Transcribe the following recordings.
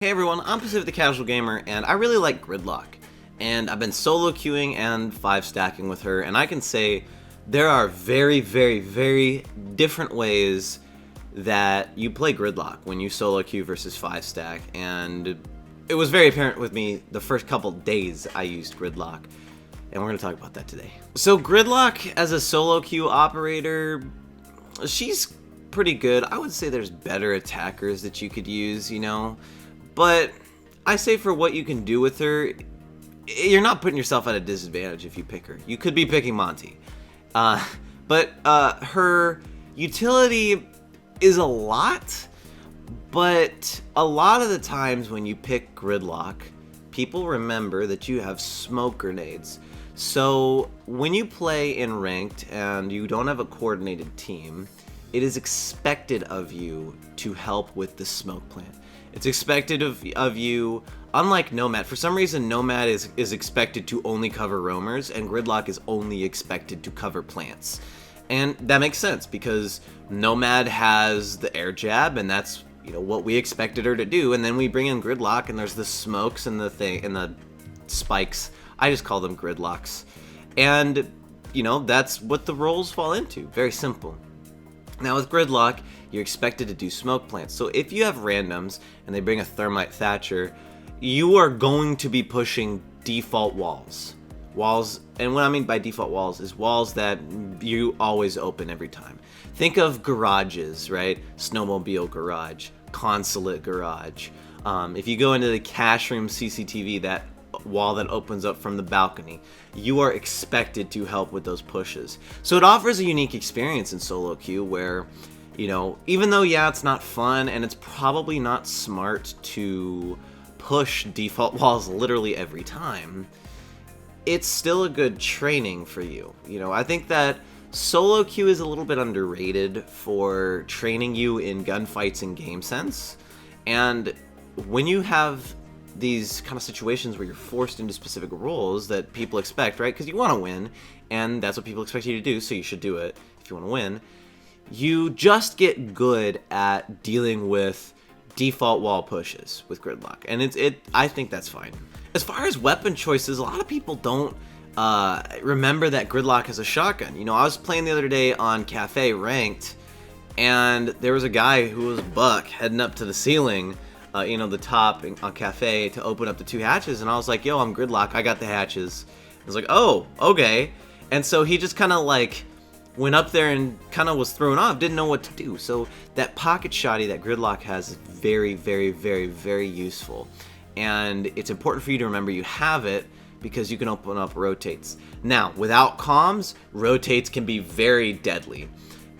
Hey everyone, I'm Pacific the Casual Gamer, and I really like Gridlock. And I've been solo queuing and 5-stacking with her, and I can say there are very different ways that you play Gridlock when you solo queue versus 5-stack, and it was very apparent with me the first couple days I used Gridlock, and we're going to talk about that today. So Gridlock as a solo queue operator, she's pretty good. I would say there's better attackers that you could use, you know? But I say for what you can do with her, you're not putting yourself at a disadvantage if you pick her. You could be picking Monty. But her utility is a lot, but a lot of the times when you pick Gridlock, people remember that you have smoke grenades. So when you play in ranked and you don't have a coordinated team, it is expected of you to help with the smoke plant. It's expected of you, unlike Nomad. For some reason, Nomad is expected to only cover roamers, and Gridlock is only expected to cover plants. And that makes sense, because Nomad has the air jab, and that's, you know, what we expected her to do. And then we bring in Gridlock, and there's the smokes and the spikes. I just call them Gridlocks. And, you know, that's what the roles fall into. Very simple. Now with Gridlock, you're expected to do smoke plants. So if you have randoms and they bring a Thermite Thatcher, you are going to be pushing default walls. Walls, and what I mean by default walls is walls that you always open every time. Think of garages, right? Snowmobile garage, consulate garage. If you go into the cash room CCTV, that wall that opens up from the balcony, you are expected to help with those pushes. So it offers a unique experience in solo queue where, you know, even though, yeah, it's not fun and it's probably not smart to push default walls literally every time, it's still a good training for you. You know, I think that solo queue is a little bit underrated for training you in gunfights and game sense. And when you have these kind of situations where you're forced into specific roles that people expect, right? Because you want to win, and that's what people expect you to do, so you should do it if you want to win. You just get good at dealing with default wall pushes with Gridlock, and I think that's fine. As far as weapon choices, a lot of people don't remember that Gridlock has a shotgun. You know, I was playing the other day on Cafe Ranked, and there was a guy who was buck heading up to the ceiling, you know, the top on Cafe to open up the 2 hatches, and I was like, yo, I'm Gridlock, I got the hatches. I was like, oh, okay. And so he just kind of like went up there and kind of was thrown off, didn't know what to do. So that pocket shotty that Gridlock has is very useful. And it's important for you to remember you have it, because you can open up rotates. Now, without comms, rotates can be very deadly.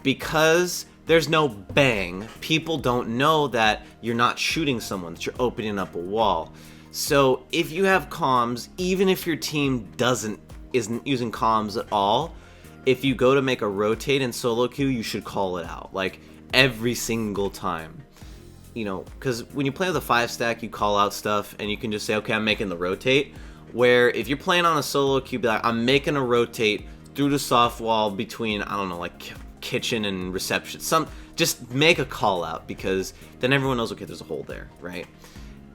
Because there's no bang, people don't know that you're not shooting someone, that you're opening up a wall. So if you have comms, even if your team isn't using comms at all, if you go to make a rotate in solo queue, you should call it out, like, every single time. You know, because when you play with a 5-stack, you call out stuff, and you can just say, okay, I'm making the rotate. Where if you're playing on a solo queue, be like, I'm making a rotate through the soft wall between, I don't know, like, kitchen and reception. Just make a call out, because then everyone knows, okay, there's a hole there, right?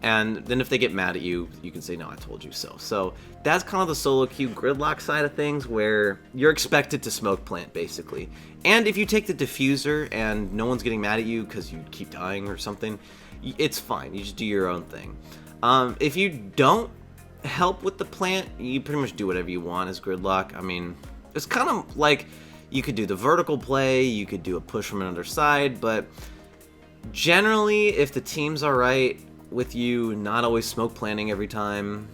And then if they get mad at you, you can say, no, I told you so. So that's kind of the solo queue Gridlock side of things, where you're expected to smoke plant, basically. And if you take the diffuser and no one's getting mad at you because you keep dying or something, it's fine. You just do your own thing. If you don't help with the plant, you pretty much do whatever you want as Gridlock. I mean, it's kind of like you could do the vertical play, you could do a push from another side, but generally, if the team's alright with you not always smoke planting every time,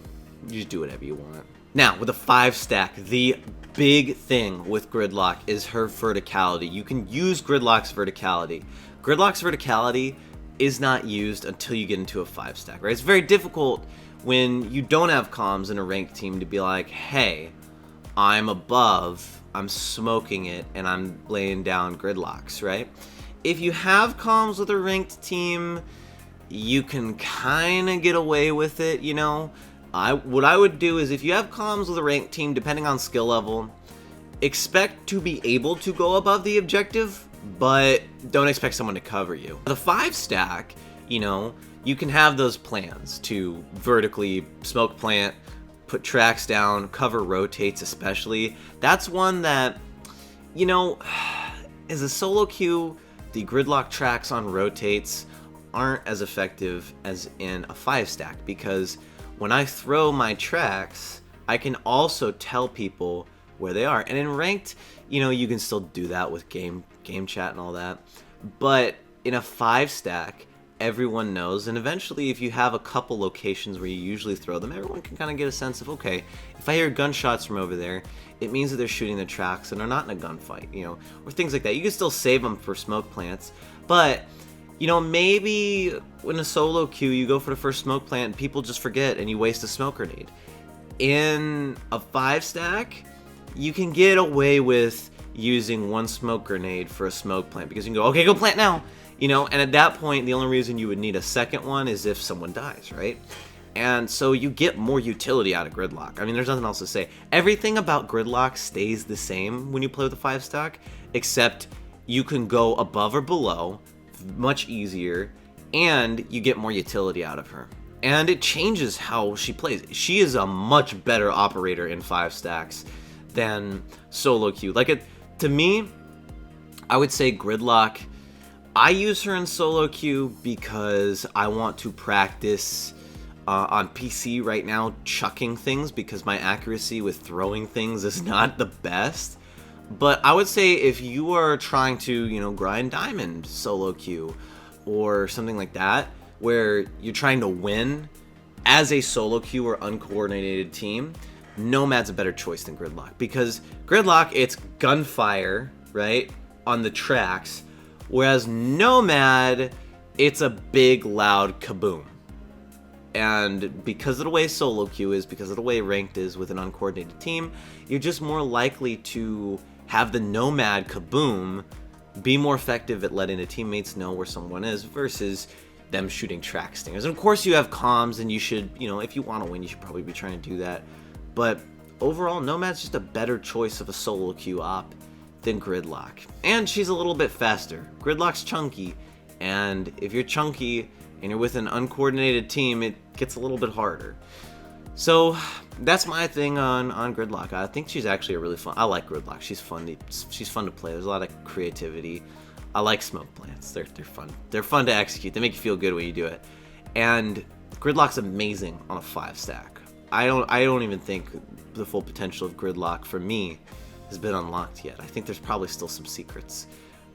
you just do whatever you want. Now, with a 5-stack, the big thing with Gridlock is her verticality. You can use Gridlock's verticality. Gridlock's verticality is not used until you get into a 5-stack, right? It's very difficult when you don't have comms in a ranked team to be like, hey, I'm above, I'm smoking it, and I'm laying down Gridlocks, right? If you have comms with a ranked team, you can kind of get away with it, you know? What I would do is, if you have comms with a ranked team, depending on skill level, expect to be able to go above the objective, but don't expect someone to cover you. The 5-stack, you know, you can have those plans to vertically smoke plant, put tracks down, cover rotates especially. That's one that, you know, as a solo queue, the gridlock tracks on rotates aren't as effective as in a 5-stack, because when I throw my tracks, I can also tell people where they are. And in ranked, you know, you can still do that with game chat and all that. But in a 5-stack, everyone knows, and eventually if you have a couple locations where you usually throw them, everyone can kind of get a sense of, okay, if I hear gunshots from over there, it means that they're shooting the tracks and they're not in a gunfight, you know, or things like that. You can still save them for smoke plants, but, you know, maybe in a solo queue, you go for the first smoke plant and people just forget and you waste a smoke grenade. In a 5-stack, you can get away with using one smoke grenade for a smoke plant, because you can go, okay, go plant now, you know, and at that point, the only reason you would need a second one is if someone dies, right? And so you get more utility out of Gridlock. I mean, there's nothing else to say. Everything about Gridlock stays the same when you play with a 5-stack, except you can go above or below much easier, and you get more utility out of her. And it changes how she plays. She is a much better operator in 5-stacks than solo queue. Like, to me, I would say Gridlock, I use her in solo queue because I want to practice on PC right now chucking things, because my accuracy with throwing things is not the best. But I would say if you are trying to, you know, grind diamond solo queue or something like that, where you're trying to win as a solo queue or uncoordinated team, Nomad's a better choice than Gridlock, because Gridlock, it's gunfire, right, on the tracks, whereas Nomad, it's a big, loud kaboom. And because of the way solo queue is, because of the way ranked is with an uncoordinated team, you're just more likely to have the Nomad kaboom be more effective at letting the teammates know where someone is versus them shooting track stingers. And of course you have comms, and you should, you know, if you want to win, you should probably be trying to do that. But overall, Nomad's just a better choice of a solo queue op than Gridlock. And she's a little bit faster. Gridlock's chunky, and if you're chunky and you're with an uncoordinated team, it gets a little bit harder. So that's my thing on Gridlock. I think she's actually a really fun. I like Gridlock. She's fun to play. There's a lot of creativity. I like smoke plants. They're fun. They're fun to execute. They make you feel good when you do it. And Gridlock's amazing on a 5-stack. I don't even think the full potential of Gridlock for me has been unlocked yet. I think there's probably still some secrets.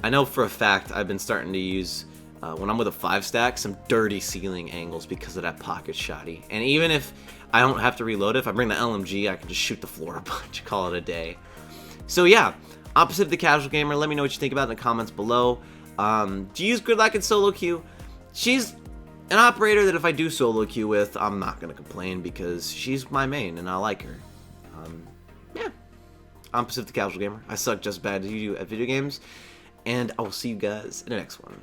I know for a fact I've been starting to use, when I'm with a 5-stack, some dirty ceiling angles because of that pocket shotty. And even if I don't have to reload it, if I bring the LMG, I can just shoot the floor a bunch, call it a day. So yeah, opposite of the casual gamer, let me know what you think about it in the comments below. Do you use Gridlock in solo queue? She's an operator that if I do solo queue with, I'm not going to complain, because she's my main and I like her. Yeah, I'm Pacific the Casual Gamer. I suck just as bad as you do at video games, and I will see you guys in the next one.